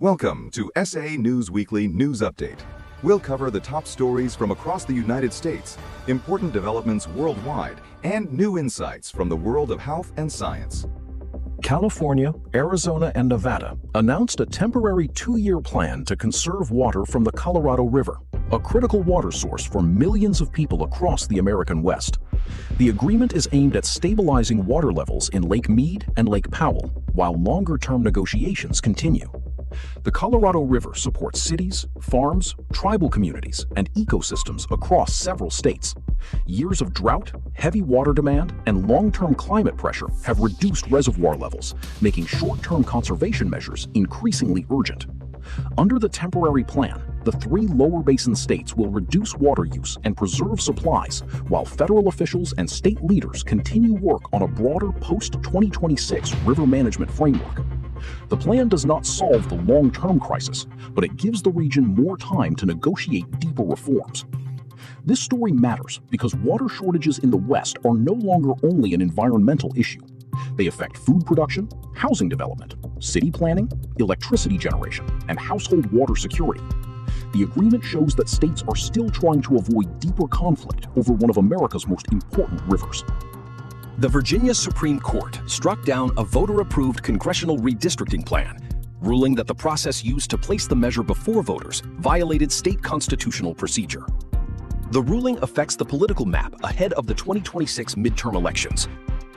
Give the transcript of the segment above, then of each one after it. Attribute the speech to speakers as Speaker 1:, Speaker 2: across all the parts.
Speaker 1: Welcome to SA News Weekly News Update. We'll cover the top stories from across the United States, important developments worldwide, and new insights from the world of health and science.
Speaker 2: California, Arizona, and Nevada announced a temporary 2-year plan to conserve water from the Colorado River, a critical water source for millions of people across the American West. The agreement is aimed at stabilizing water levels in Lake Mead and Lake Powell, while longer-term negotiations continue. The Colorado River supports cities, farms, tribal communities, and ecosystems across several states. Years of drought, heavy water demand, and long-term climate pressure have reduced reservoir levels, making short-term conservation measures increasingly urgent. Under the temporary plan, the 3 lower basin states will reduce water use and preserve supplies, while federal officials and state leaders continue work on a broader post-2026 river management framework. The plan does not solve the long-term crisis, but it gives the region more time to negotiate deeper reforms. This story matters because water shortages in the West are no longer only an environmental issue. They affect food production, housing development, city planning, electricity generation, and household water security. The agreement shows that states are still trying to avoid deeper conflict over one of America's most important rivers.
Speaker 3: The Virginia Supreme Court struck down a voter-approved congressional redistricting plan, ruling that the process used to place the measure before voters violated state constitutional procedure. The ruling affects the political map ahead of the 2026 midterm elections.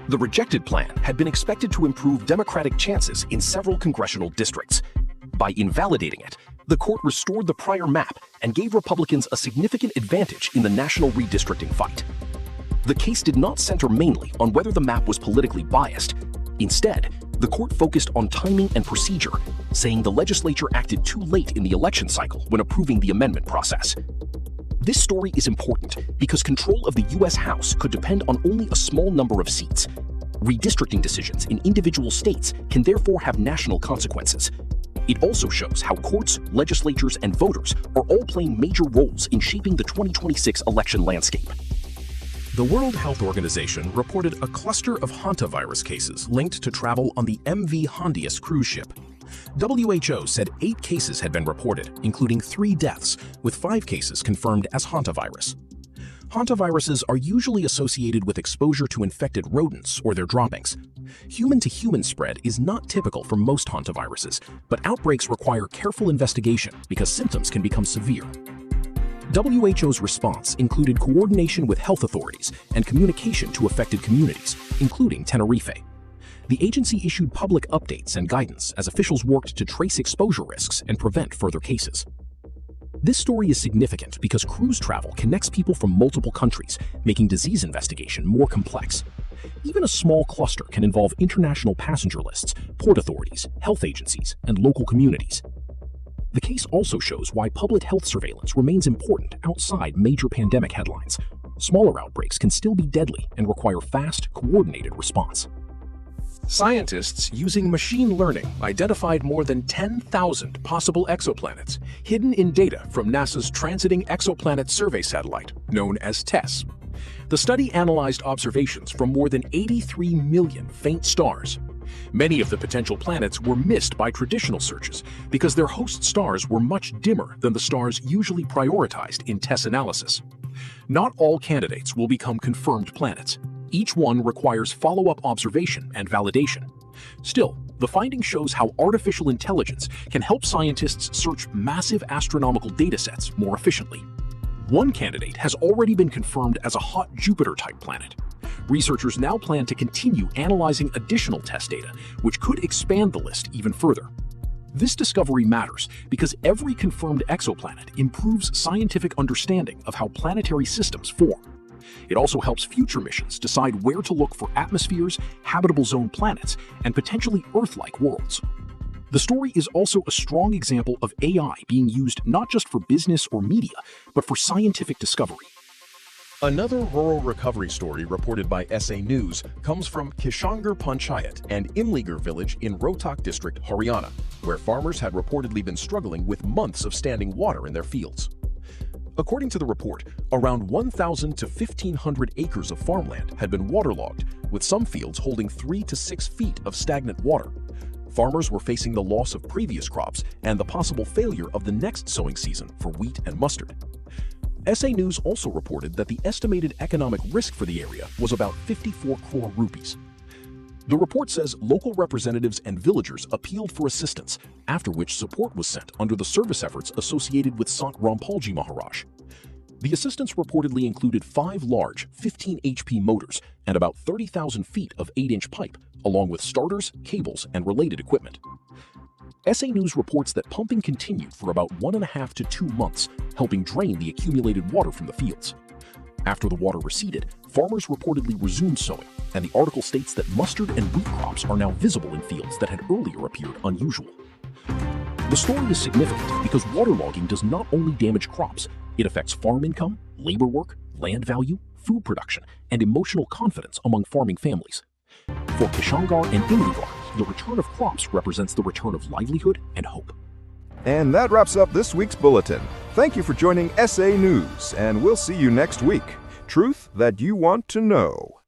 Speaker 3: The rejected plan had been expected to improve Democratic chances in several congressional districts. By invalidating it, the court restored the prior map and gave Republicans a significant advantage in the national redistricting fight. The case did not center mainly on whether the map was politically biased. Instead, the court focused on timing and procedure, saying the legislature acted too late in the election cycle when approving the amendment process. This story is important because control of the U.S. House could depend on only a small number of seats. Redistricting decisions in individual states can therefore have national consequences. It also shows how courts, legislatures, and voters are all playing major roles in shaping the 2026 election landscape.
Speaker 2: The World Health Organization reported a cluster of hantavirus cases linked to travel on the MV Hondius cruise ship. WHO said 8 cases had been reported, including 3 deaths, with 5 cases confirmed as hantavirus. Hantaviruses are usually associated with exposure to infected rodents or their droppings. Human-to-human spread is not typical for most hantaviruses, but outbreaks require careful investigation because symptoms can become severe. WHO's response included coordination with health authorities and communication to affected communities, including Tenerife. The agency issued public updates and guidance as officials worked to trace exposure risks and prevent further cases. This story is significant because cruise travel connects people from multiple countries, making disease investigation more complex. Even a small cluster can involve international passenger lists, port authorities, health agencies, and local communities. The case also shows why public health surveillance remains important outside major pandemic headlines. Smaller outbreaks can still be deadly and require fast, coordinated response.
Speaker 4: Scientists using machine learning identified more than 10,000 possible exoplanets hidden in data from NASA's Transiting Exoplanet Survey satellite, known as TESS. The study analyzed observations from more than 83 million faint stars. Many of the potential planets were missed by traditional searches because their host stars were much dimmer than the stars usually prioritized in TESS analysis. Not all candidates will become confirmed planets. Each one requires follow-up observation and validation. Still, the finding shows how artificial intelligence can help scientists search massive astronomical datasets more efficiently. One candidate has already been confirmed as a hot Jupiter-type planet. Researchers now plan to continue analyzing additional TESS data, which could expand the list even further. This discovery matters because every confirmed exoplanet improves scientific understanding of how planetary systems form. It also helps future missions decide where to look for atmospheres, habitable zone planets, and potentially Earth-like worlds. The story is also a strong example of AI being used not just for business or media, but for scientific discovery.
Speaker 5: Another rural recovery story reported by SA News comes from Kishangarh Panchayat and Imligar village in Rohtak district, Haryana, where farmers had reportedly been struggling with months of standing water in their fields. According to the report, around 1,000 to 1,500 acres of farmland had been waterlogged, with some fields holding 3 to 6 feet of stagnant water.
Speaker 3: Farmers were facing the loss of previous crops and the possible failure of the next sowing season for wheat and mustard. SA News also reported that the estimated economic risk for the area was about 54 crore rupees. The report says local representatives and villagers appealed for assistance, after which support was sent under the service efforts associated with Sant Rampalji Maharaj. The assistance reportedly included 5 large 15 HP motors and about 30,000 feet of 8-inch pipe, along with starters, cables, and related equipment. SA News reports that pumping continued for about 1.5 to 2 months, helping drain the accumulated water from the fields. After the water receded, farmers reportedly resumed sowing, and the article states that mustard and wheat crops are now visible in fields that had earlier appeared unusual. The story is significant because waterlogging does not only damage crops, it affects farm income, labor work, land value, food production, and emotional confidence among farming families. For Kishangarh and Imligarh, the return of crops represents the return of livelihood and hope.
Speaker 6: And that wraps up this week's bulletin. Thank you for joining SA News, and we'll see you next week. Truth that you want to know.